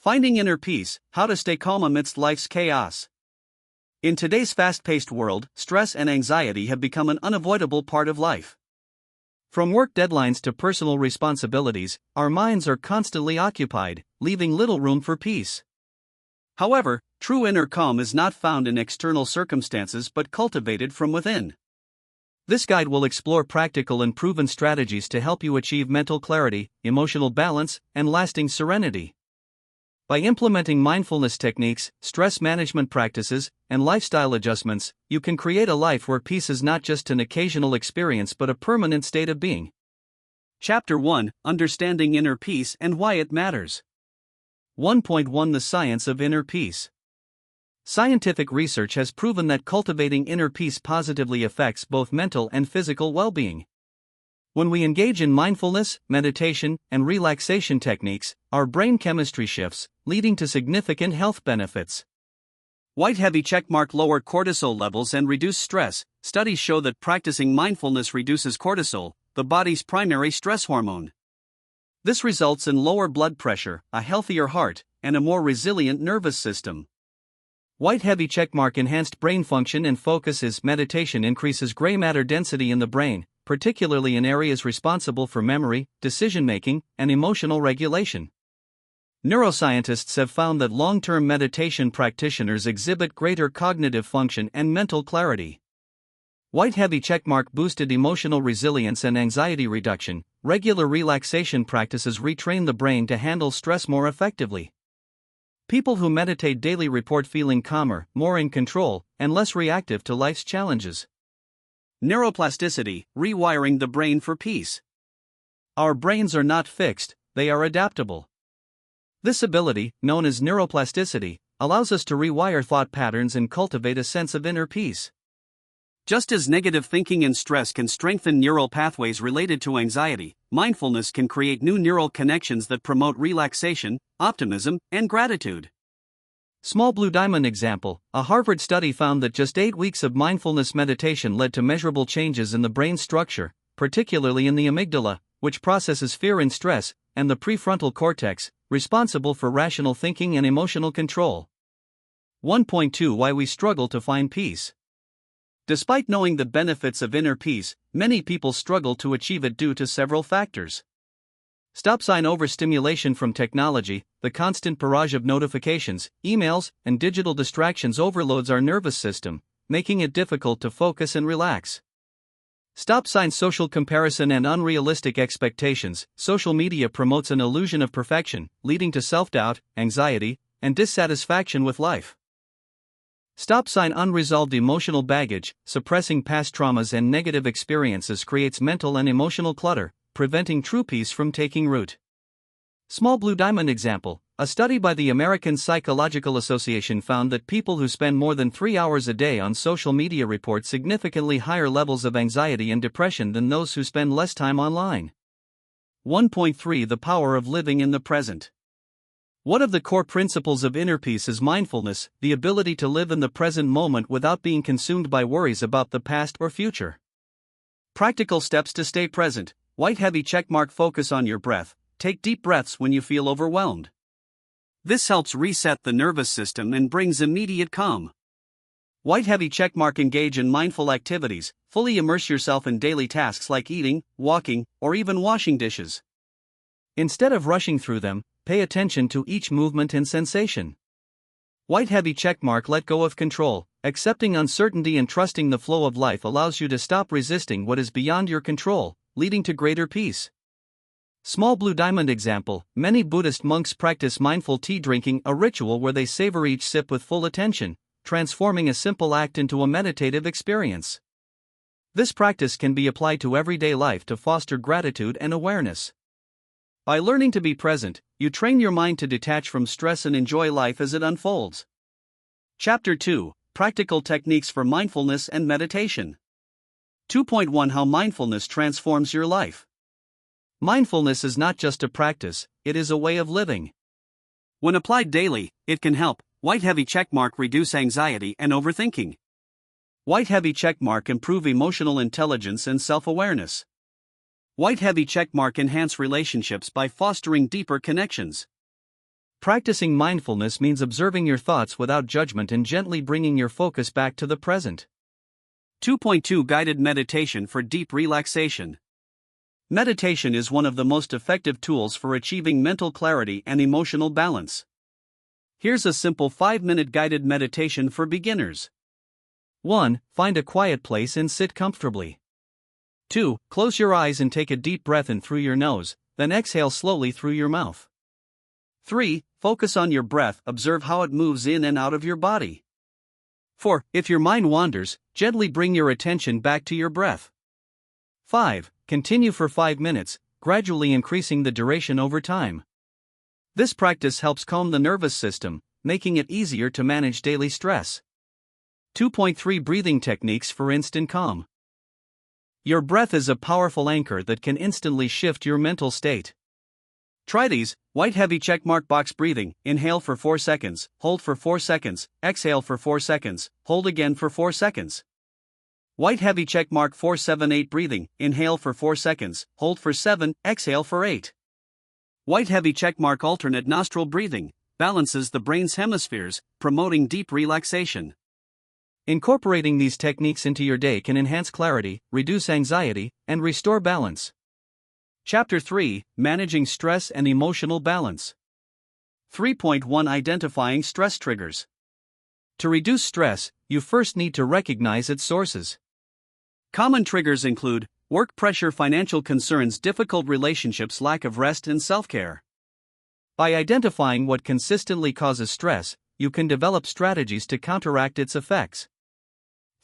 Finding inner peace, how to stay calm amidst life's chaos. In today's fast-paced world, stress and anxiety have become an unavoidable part of life. From work deadlines to personal responsibilities, our minds are constantly occupied, leaving little room for peace. However, true inner calm is not found in external circumstances but cultivated from within. This guide will explore practical and proven strategies to help you achieve mental clarity, emotional balance, and lasting serenity. By implementing mindfulness techniques, stress management practices, and lifestyle adjustments, you can create a life where peace is not just an occasional experience but a permanent state of being. Chapter 1: Understanding Inner Peace and Why It Matters. 1.1 The Science of Inner Peace. Scientific research has proven that cultivating inner peace positively affects both mental and physical well-being. When we engage in mindfulness, meditation, and relaxation techniques, our brain chemistry shifts, leading to significant health benefits. White heavy checkmark: lower cortisol levels and reduce stress. Studies show that practicing mindfulness reduces cortisol, the body's primary stress hormone. This results in lower blood pressure, a healthier heart, and a more resilient nervous system. White heavy checkmark: enhanced brain function and focus. As meditation increases gray matter density in the brain, particularly in areas responsible for memory, decision-making, and emotional regulation. Neuroscientists have found that long-term meditation practitioners exhibit greater cognitive function and mental clarity. White heavy checkmark: boosted emotional resilience and anxiety reduction. Regular relaxation practices retrain the brain to handle stress more effectively. People who meditate daily report feeling calmer, more in control, and less reactive to life's challenges. Neuroplasticity: rewiring the brain for peace. Our brains are not fixed, they are adaptable. This ability, known as neuroplasticity, allows us to rewire thought patterns and cultivate a sense of inner peace. Just as negative thinking and stress can strengthen neural pathways related to anxiety, mindfulness can create new neural connections that promote relaxation, optimism, and gratitude. Small blue diamond example: a Harvard study found that just 8 weeks of mindfulness meditation led to measurable changes in the brain structure, particularly in the amygdala, which processes fear and stress, and the prefrontal cortex, responsible for rational thinking and emotional control. 1.2 Why we struggle to find peace. Despite knowing the benefits of inner peace, many people struggle to achieve it due to several factors. Stop sign: overstimulation from technology. The constant barrage of notifications, emails, and digital distractions overloads our nervous system, making it difficult to focus and relax. Stop sign: social comparison and unrealistic expectations. Social media promotes an illusion of perfection, leading to self-doubt, anxiety, and dissatisfaction with life. Stop sign: unresolved emotional baggage. Suppressing past traumas and negative experiences creates mental and emotional clutter, preventing true peace from taking root. Small blue diamond example: a study by the American Psychological Association found that people who spend more than 3 hours a day on social media report significantly higher levels of anxiety and depression than those who spend less time online. 1.3 The power of living in the present. One of the core principles of inner peace is mindfulness, the ability to live in the present moment without being consumed by worries about the past or future. Practical steps to stay present. White heavy checkmark: focus on your breath. Take deep breaths when you feel overwhelmed. This helps reset the nervous system and brings immediate calm. White heavy checkmark: engage in mindful activities. Fully immerse yourself in daily tasks like eating, walking, or even washing dishes. Instead of rushing through them, pay attention to each movement and sensation. White heavy checkmark: let go of control. Accepting uncertainty and trusting the flow of life allows you to stop resisting what is beyond your control, leading to greater peace. Small blue diamond example: many Buddhist monks practice mindful tea drinking, a ritual where they savor each sip with full attention, transforming a simple act into a meditative experience. This practice can be applied to everyday life to foster gratitude and awareness. By learning to be present, you train your mind to detach from stress and enjoy life as it unfolds. Chapter 2: Practical Techniques for Mindfulness and Meditation. 2.1 How mindfulness transforms your life. Mindfulness is not just a practice, it is a way of living. When applied daily, it can help: white heavy checkmark: reduce anxiety and overthinking. White heavy checkmark: improve emotional intelligence and self-awareness. White heavy checkmark: enhance relationships by fostering deeper connections. Practicing mindfulness means observing your thoughts without judgment and gently bringing your focus back to the present. 2.2 Guided Meditation for Deep Relaxation. Meditation is one of the most effective tools for achieving mental clarity and emotional balance. Here's a simple 5-minute guided meditation for beginners. 1. Find a quiet place and sit comfortably. 2. Close your eyes and take a deep breath in through your nose, then exhale slowly through your mouth. 3. Focus on your breath, observe how it moves in and out of your body. 4. If your mind wanders, gently bring your attention back to your breath. 5. Continue for 5 minutes, gradually increasing the duration over time. This practice helps calm the nervous system, making it easier to manage daily stress. 2.3 Breathing Techniques for Instant Calm. Your breath is a powerful anchor that can instantly shift your mental state. Try these: white heavy checkmark box breathing. Inhale for 4 seconds, hold for 4 seconds, exhale for 4 seconds, hold again for 4 seconds. White heavy checkmark 4-7-8 breathing. Inhale for 4 seconds, hold for 7, exhale for 8. White heavy checkmark alternate nostril breathing balances the brain's hemispheres, promoting deep relaxation. Incorporating these techniques into your day can enhance clarity, reduce anxiety, and restore balance. Chapter 3: Managing Stress and Emotional Balance. 3.1 Identifying Stress Triggers. To reduce stress, you first need to recognize its sources. Common triggers include work pressure, financial concerns, difficult relationships, lack of rest, and self-care. By identifying what consistently causes stress, you can develop strategies to counteract its effects.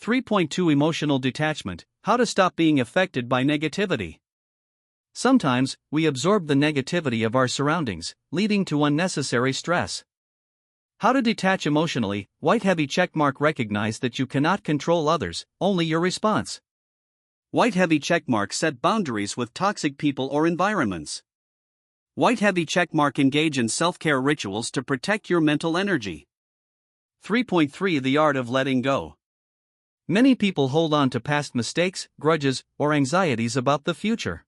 3.2 Emotional Detachment: How to stop being affected by negativity. Sometimes, we absorb the negativity of our surroundings, leading to unnecessary stress. How to detach emotionally? White heavy checkmark: Recognize that you cannot control others, only your response. White heavy checkmark: Set boundaries with toxic people or environments. White heavy checkmark: Engage in self-care rituals to protect your mental energy. 3.3 The Art of Letting Go. Many people hold on to past mistakes, grudges, or anxieties about the future.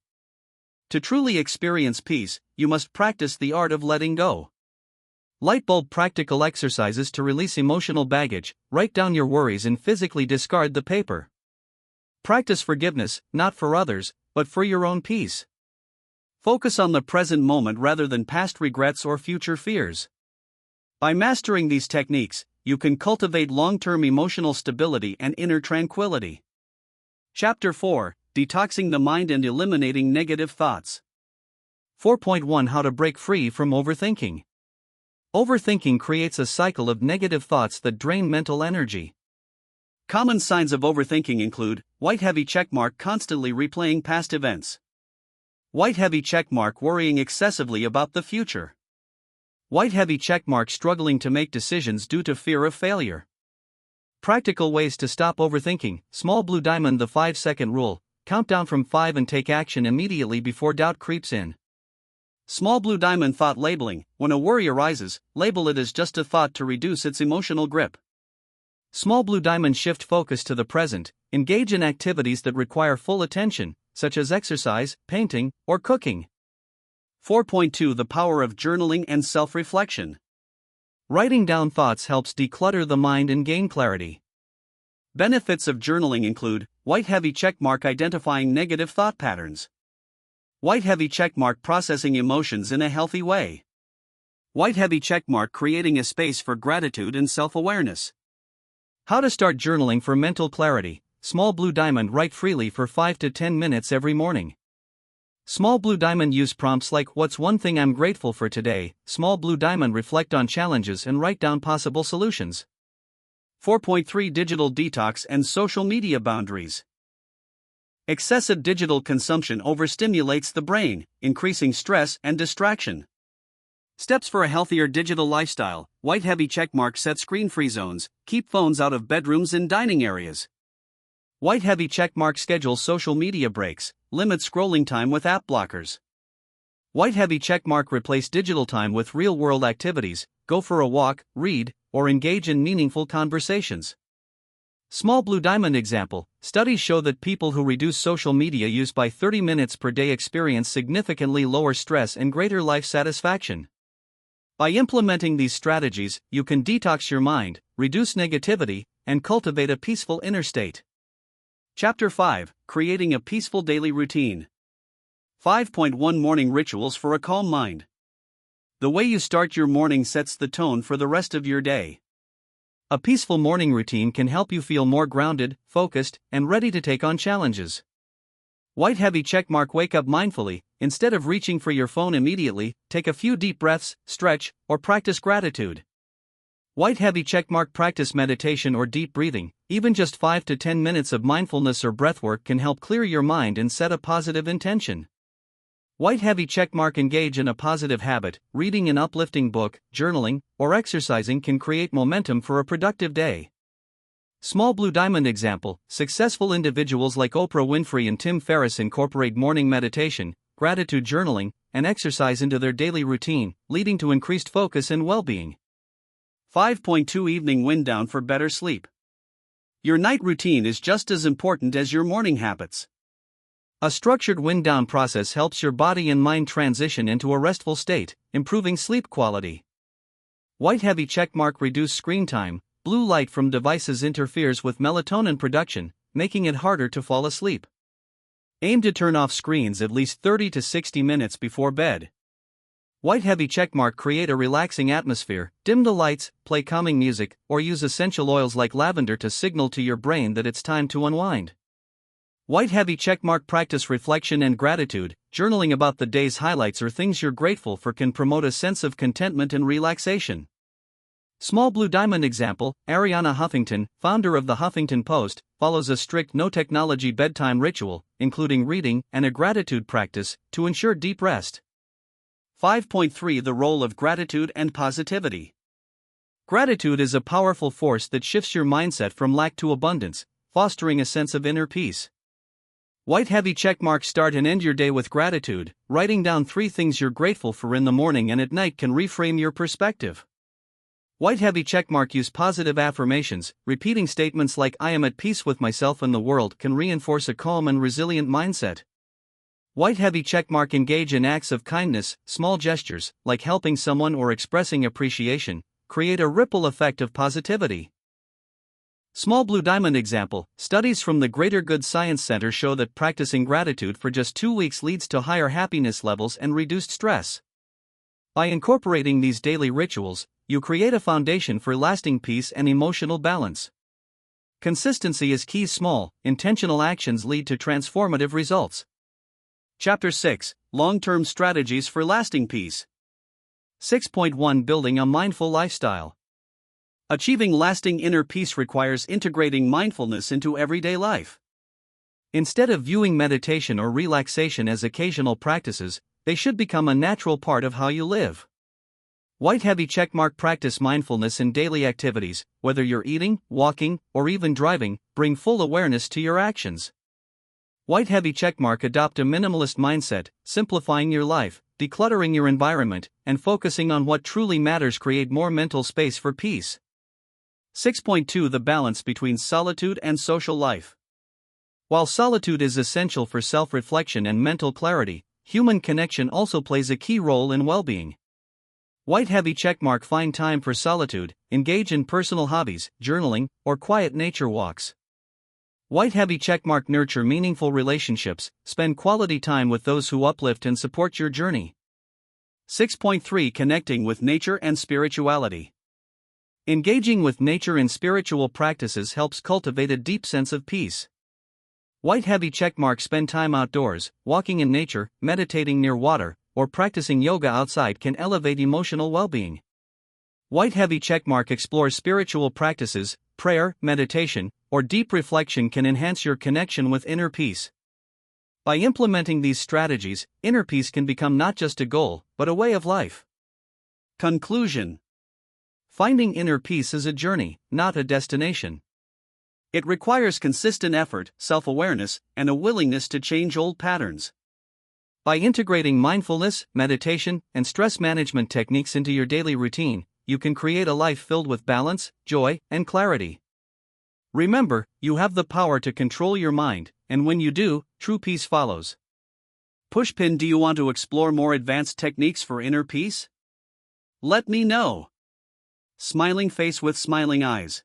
To truly experience peace, you must practice the art of letting go. Lightbulb practical exercises to release emotional baggage: write down your worries and physically discard the paper. Practice forgiveness, not for others, but for your own peace. Focus on the present moment rather than past regrets or future fears. By mastering these techniques, you can cultivate long-term emotional stability and inner tranquility. Chapter 4: Detoxing the Mind and Eliminating Negative Thoughts. 4.1 How to break free from overthinking. Overthinking creates a cycle of negative thoughts that drain mental energy. Common signs of overthinking include white heavy checkmark: Constantly replaying past events. White heavy checkmark: Worrying excessively about the future. White heavy checkmark: Struggling to make decisions due to fear of failure. Practical ways to stop overthinking. Small blue diamond: The 5-second rule. Count down from 5 and take action immediately before doubt creeps in. Small blue diamond: Thought labeling: When a worry arises, label it as just a thought to reduce its emotional grip. Small blue diamond: Shift focus to the present. Engage in activities that require full attention, such as exercise, painting, or cooking. 4.2 The Power of Journaling and Self-Reflection. Writing down thoughts helps declutter the mind and gain clarity. Benefits of journaling include white heavy checkmark: Identifying negative thought patterns. White heavy checkmark: Processing emotions in a healthy way. White heavy checkmark: Creating a space for gratitude and self-awareness. How to start journaling for mental clarity. Small blue diamond: Write freely for 5 to 10 minutes every morning. Small blue diamond: Use prompts like "What's one thing I'm grateful for today?" Small blue diamond: Reflect on challenges and write down possible solutions. 4.3 Digital Detox and Social Media Boundaries. Excessive digital consumption overstimulates the brain, increasing stress and distraction. Steps for a healthier digital lifestyle: white heavy checkmark: Set screen-free zones, keep phones out of bedrooms and dining areas. White heavy checkmark: Schedule social media breaks, limit scrolling time with app blockers. White heavy checkmark: Replace digital time with real-world activities, go for a walk, read, or engage in meaningful conversations. Small blue diamond example: Studies show that people who reduce social media use by 30 minutes per day experience significantly lower stress and greater life satisfaction. By implementing these strategies, you can detox your mind, reduce negativity, and cultivate a peaceful inner state. Chapter 5: Creating a Peaceful Daily Routine. 5.1 Morning Rituals for a Calm Mind. The way you start your morning sets the tone for the rest of your day. A peaceful morning routine can help you feel more grounded, focused, and ready to take on challenges. White heavy checkmark. Wake up mindfully. Instead of reaching for your phone immediately, take a few deep breaths, stretch, or practice gratitude. White heavy checkmark. Practice meditation or deep breathing. Even just 5 to 10 minutes of mindfulness or breathwork can help clear your mind and set a positive intention. White heavy checkmark. Engage in a positive habit. Reading an uplifting book, journaling, or exercising can create momentum for a productive day. Small blue diamond example: successful individuals like Oprah Winfrey and Tim Ferriss incorporate morning meditation, gratitude journaling, and exercise into their daily routine, leading to increased focus and well-being. 5.2 Evening Wind Down for better sleep. Your night routine is just as important as your morning habits. A structured wind down process helps your body and mind transition into a restful state, improving sleep quality. White heavy checkmark. Reduce screen time. Blue light from devices interferes with melatonin production, making it harder to fall asleep. Aim to turn off screens at least 30 to 60 minutes before bed. White heavy checkmark. Create a relaxing atmosphere. Dim the lights, play calming music, or use essential oils like lavender to signal to your brain that it's time to unwind. White heavy checkmark. Practice reflection and gratitude. Journaling about the day's highlights or things you're grateful for can promote a sense of contentment and relaxation. Small blue diamond example: Arianna Huffington, founder of the Huffington Post, follows a strict no-technology bedtime ritual, including reading and a gratitude practice, to ensure deep rest. 5.3 The role of gratitude and positivity. Gratitude is a powerful force that shifts your mindset from lack to abundance, fostering a sense of inner peace. White heavy checkmark. Start and end your day with gratitude. Writing down 3 things you're grateful for in the morning and at night can reframe your perspective. White heavy checkmark. Use positive affirmations. Repeating statements like "I am at peace with myself and the world" can reinforce a calm and resilient mindset. White heavy checkmark. Engage in acts of kindness. Small gestures, like helping someone or expressing appreciation, create a ripple effect of positivity. Small blue diamond example: studies from the Greater Good Science Center show that practicing gratitude for just 2 weeks leads to higher happiness levels and reduced stress. By incorporating these daily rituals, you create a foundation for lasting peace and emotional balance. Consistency is key. Small, intentional actions lead to transformative results. Chapter 6: Long-term Strategies for Lasting Peace. 6.1 Building a Mindful Lifestyle. Achieving lasting inner peace requires integrating mindfulness into everyday life. Instead of viewing meditation or relaxation as occasional practices, they should become a natural part of how you live. White heavy checkmark. Practice mindfulness in daily activities, whether you're eating, walking, or even driving. Bring full awareness to your actions. White heavy checkmark. Adopt a minimalist mindset, simplifying your life, decluttering your environment, and focusing on what truly matters create more mental space for peace. 6.2 The balance between solitude and social life. While solitude is essential for self-reflection and mental clarity, human connection also plays a key role in well-being. White heavy checkmark. Find time for solitude. Engage in personal hobbies, journaling, or quiet nature walks. White heavy checkmark. Nurture meaningful relationships. Spend quality time with those who uplift and support your journey. 6.3 Connecting with nature and spirituality. Engaging with nature and spiritual practices helps cultivate a deep sense of peace. White heavy checkmark. Spend time outdoors, walking in nature, meditating near water, or practicing yoga outside can elevate emotional well-being. White heavy checkmark. Explore spiritual practices. Prayer, meditation, or deep reflection can enhance your connection with inner peace. By implementing these strategies, inner peace can become not just a goal, but a way of life. Conclusion: finding inner peace is a journey, not a destination. It requires consistent effort, self-awareness, and a willingness to change old patterns. By integrating mindfulness, meditation, and stress management techniques into your daily routine, you can create a life filled with balance, joy, and clarity. Remember, you have the power to control your mind, and when you do, true peace follows. Pushpin: do you want to explore more advanced techniques for inner peace? Let me know. Smiling face with smiling eyes.